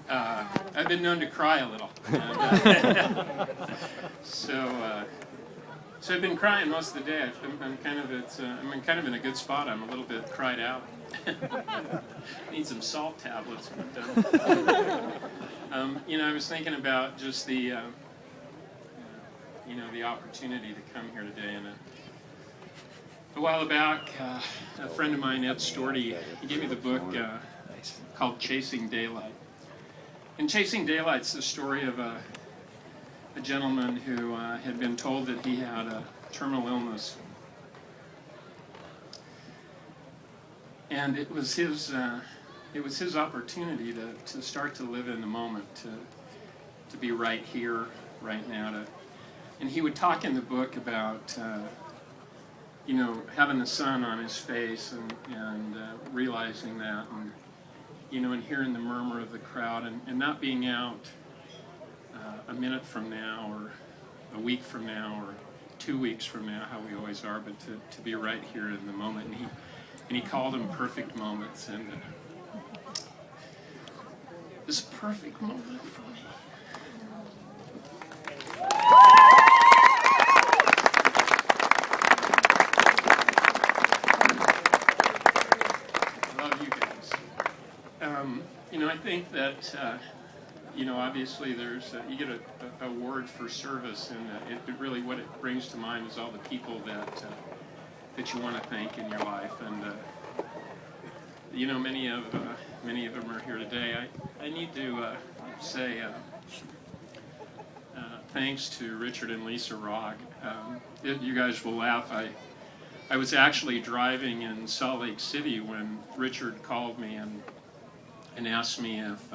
I've been known to cry a little. And, so I've been crying most of the day. I'm kind of in a good spot. I'm a little bit cried out. Need some salt tablets. But, I was thinking about just the opportunity to come here today. And a while back, a friend of mine, Ed Storty, he gave me the book called Chasing Daylight. And Chasing Daylight's the story of a gentleman who had been told that he had a terminal illness. And it was his opportunity to start to live in the moment, to be right here, right now. And he would talk in the book about having the sun on his face and realizing that, and hearing the murmur of the crowd, and not being out a minute from now, or a week from now, or 2 weeks from now, how we always are, but to be right here in the moment. And he called them perfect moments, and this perfect moment for me. I think that, obviously there's, you get a award for service, and it really, what it brings to mind is all the people that you want to thank in your life. And, many of them are here today. I need to say thanks to Richard and Lisa Rogg. You guys will laugh. I was actually driving in Salt Lake City when Richard called me and asked me if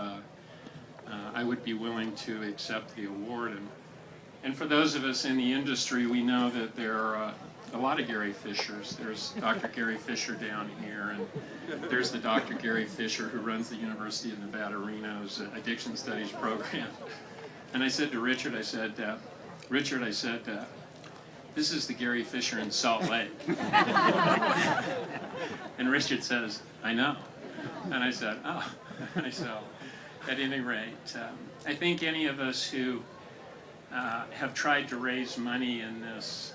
I would be willing to accept the award. And for those of us in the industry, we know that there are a lot of Gary Fishers. There's Dr. Gary Fisher down here, and there's the Dr. Gary Fisher who runs the University of Nevada, Reno's Addiction Studies program. And I said to Richard, Richard, this is the Gary Fisher in Salt Lake. And Richard says, I know. And I said, oh. So, at any rate, I think any of us who have tried to raise money in this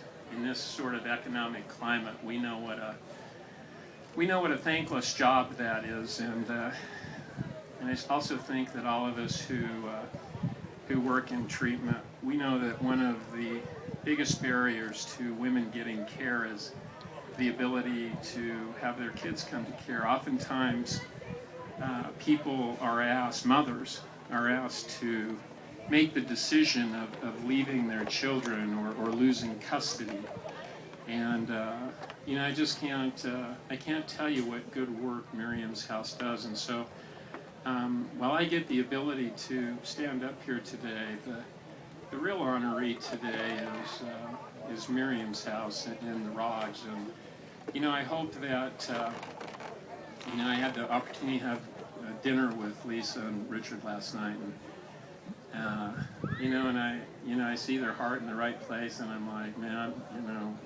sort of economic climate, we know what a thankless job that is, and I also think that all of us who work in treatment, we know that one of the biggest barriers to women getting care is the ability to have their kids come to care. Oftentimes, people are asked, mothers are asked to make the decision of leaving their children or losing custody. And, I just can't tell you what good work Miriam's House does. And so, while I get the ability to stand up here today, the real honoree today is Miriam's House and the Roggs. And, I hope that, I had the opportunity to have dinner with Lisa and Richard last night, and I see their heart in the right place, and I'm like, man,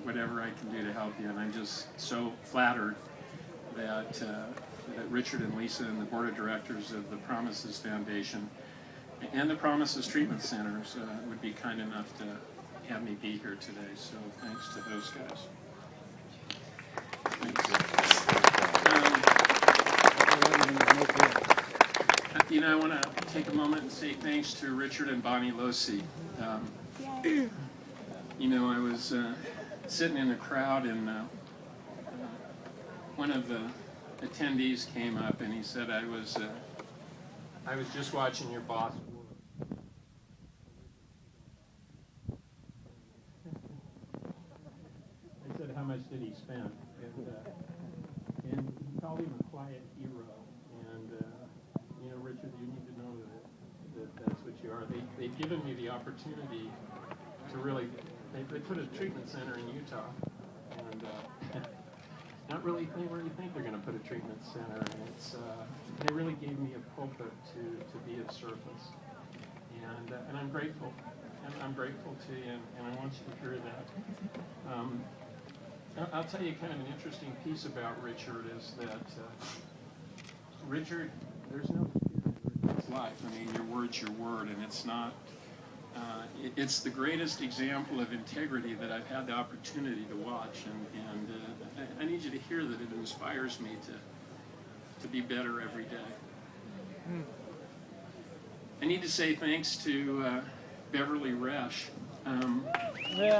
whatever I can do to help you. And I'm just so flattered that Richard and Lisa and the board of directors of the Promises Foundation and the Promises Treatment Centers would be kind enough to have me be here today. So thanks to those guys. I want to take a moment and say thanks to Richard and Bonnie Losi. I was sitting in the crowd, and one of the attendees came up and he said, I was just watching your boss. I said, how much did he spend? And he called him a quiet hero. And, Richard, you need to know that that's what you are. They've given me the opportunity to really, they put a treatment center in Utah. And not really where you think they're going to put a treatment center. And it's, they really gave me a pulpit to be of service. And I'm grateful. And I'm grateful to you, and I want you to hear that. I'll tell you kind of an interesting piece about Richard is that Richard, there's no fear. life. I mean, your word's your word, and it's not. It's the greatest example of integrity that I've had the opportunity to watch, and I need you to hear that it inspires me to be better every day. I need to say thanks to Beverly Resch. Yeah.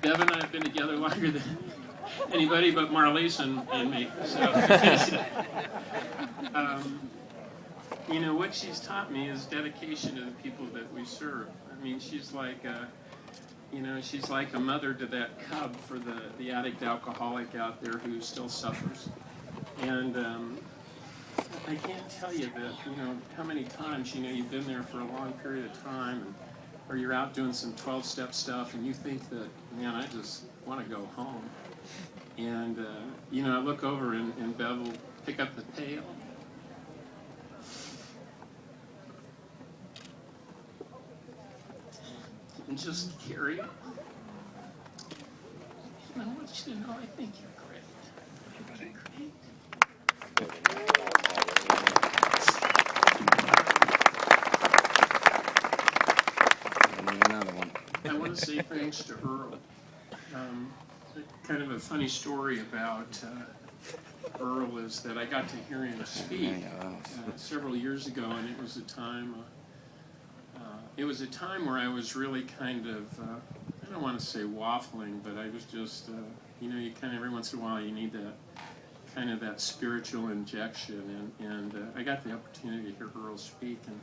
Bev and I have been together longer than anybody but Marlies and me. So, you know, what she's taught me is dedication to the people that we serve. I mean, she's like, she's like a mother to that cub for the addict alcoholic out there who still suffers. And I can't tell you that, how many times, you've been there for a long period of time, or you're out doing some 12-step stuff, and you think that, man, I just want to go home. And, I look over, and Bev will pick up the pail. And just carry it. I want you to know I think you're great. You're great. Another one. I want to say thanks to Earl. Kind of a funny story about Earl is that I got to hear him speak several years ago, and it was a time. It was a time where I was really kind of, I don't want to say waffling, but I was just, you kind of every once in a while you need that kind of that spiritual injection, and I got the opportunity to hear Earl speak, and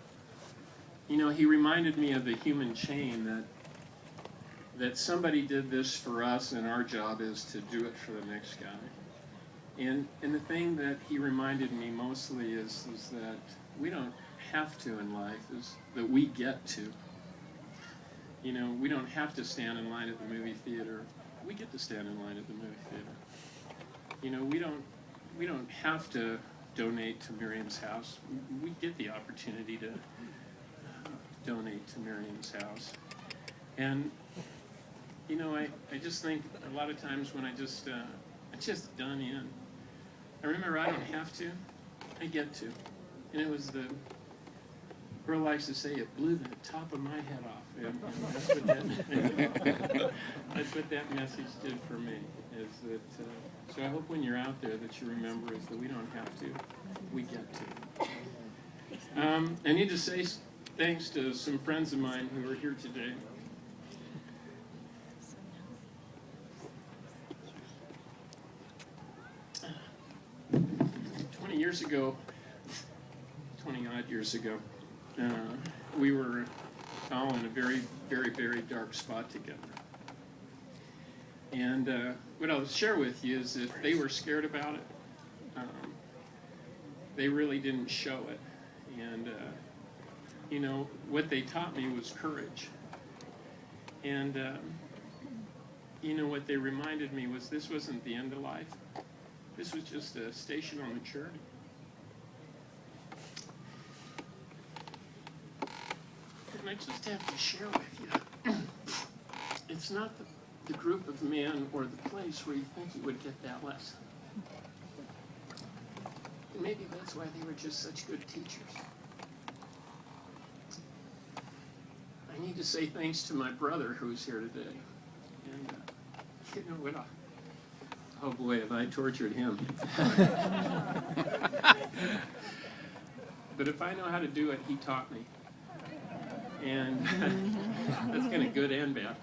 he reminded me of the human chain that somebody did this for us, and our job is to do it for the next guy. And the thing that he reminded me mostly is that we don't have to in life, is that we get to. We don't have to stand in line at the movie theater. We get to stand in line at the movie theater. We don't have to donate to Miriam's house. We get the opportunity to donate to Miriam's house. And I just think a lot of times when I just done in. I remember I don't have to, I get to. And it was Earl likes to say, it blew the top of my head off. And that's what that message did for me. Is that so I hope when you're out there that you remember is that we don't have to, we get to. I need to say thanks to some friends of mine who are here today. 20-odd years ago, we were all in a very, very, very dark spot together. And what I'll share with you is that they were scared about it. They really didn't show it. And, what they taught me was courage. And, what they reminded me was this wasn't the end of life. This was just a station on the journey. And I just have to share with you, it's not the group of men or the place where you think you would get that lesson. And maybe that's why they were just such good teachers. I need to say thanks to my brother who's here today. And what oh boy, have I tortured him. But if I know how to do it, he taught me. And that's kind of good and bad.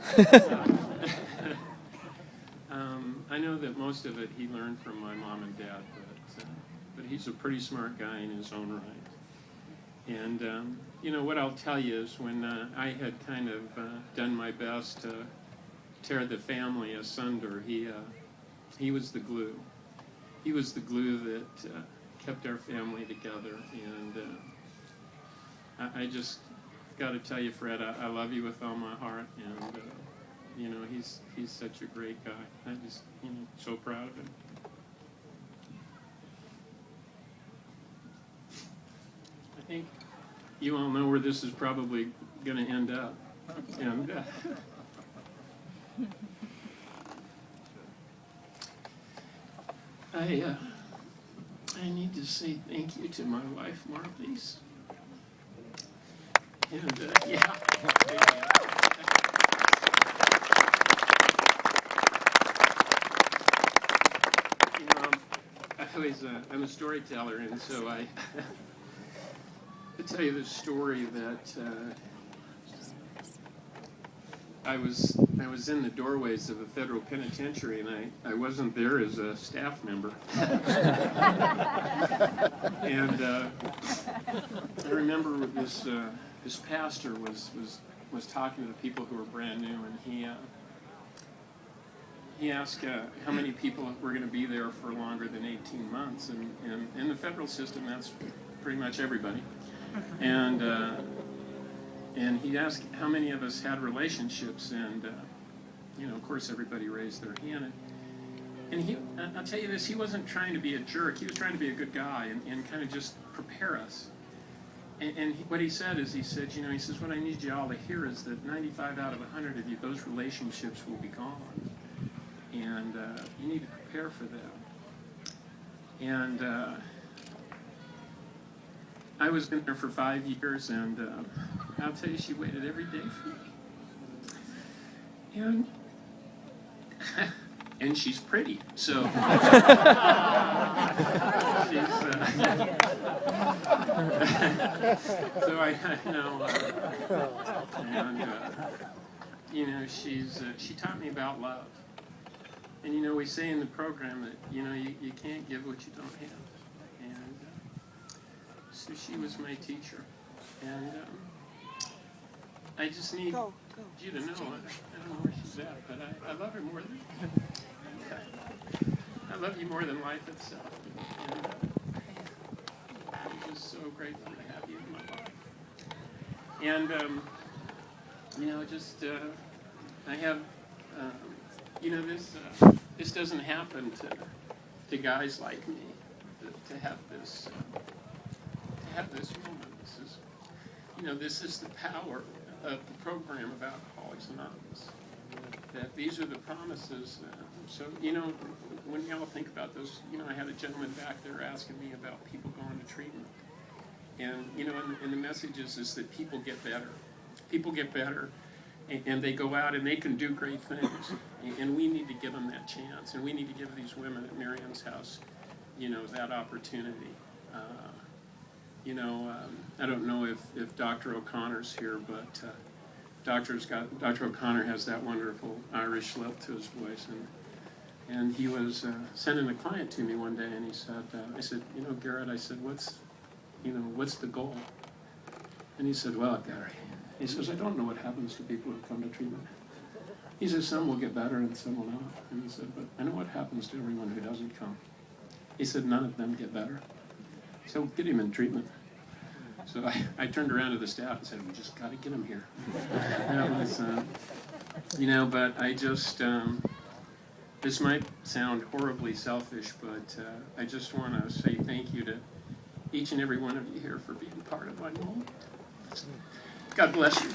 I know that most of it he learned from my mom and dad, but he's a pretty smart guy in his own right. And, what I'll tell you is when I had kind of done my best to tear the family asunder, he was the glue. He was the glue that kept our family together. And I just got to tell you, Fred, I love you with all my heart. And, he's such a great guy. I'm just, so proud of him. I think you all know where this is probably going to end up. And I need to say thank you to my wife, Marlies. And, yeah. You know, I'm a storyteller, and so I tell you this story that I was in the doorways of a federal penitentiary, and I wasn't there as a staff member. And I remember this pastor was talking to the people who were brand new, and he asked how many people were going to be there for longer than 18 months, and in the federal system, that's pretty much everybody. And he asked how many of us had relationships, and of course, everybody raised their hand. And I'll tell you this, he wasn't trying to be a jerk. He was trying to be a good guy and kind of just prepare us. And what he said, he says, what I need you all to hear is that 95 out of 100 of you, those relationships will be gone. And you need to prepare for that. And I was in there for 5 years, and I'll tell you, she waited every day for me. And she's pretty, so she's, so I know, and she taught me about love. And we say in the program that you can't give what you don't have, and so she was my teacher, and I just need you to know, I don't know where she's at, but I love her more than I love you more than life itself. And I'm just so grateful to have you in my life. And I have this doesn't happen to guys like me to have this moment. This is the power of the program of Alcoholics Anonymous. That these are the promises. So when y'all think about those, I had a gentleman back there asking me about people going to treatment, and and the message is that people get better. People get better, and they go out and they can do great things, and we need to give them that chance, and we need to give these women at Marianne's house, that opportunity. I don't know if Dr. O'Connor's here, but Dr. O'Connor has that wonderful Irish lilt to his voice, and he was sending a client to me one day, and he said, I said, Garrett, I said, what's the goal? And he said, well, Gary, he says, I don't know what happens to people who come to treatment. He says, some will get better and some will not. And he said, but I know what happens to everyone who doesn't come. He said, none of them get better. So get him in treatment. So I turned around to the staff and said, we just got to get him here. That was, but I just, this might sound horribly selfish, but I just want to say thank you to each and every one of you here for being part of my moment. God bless you.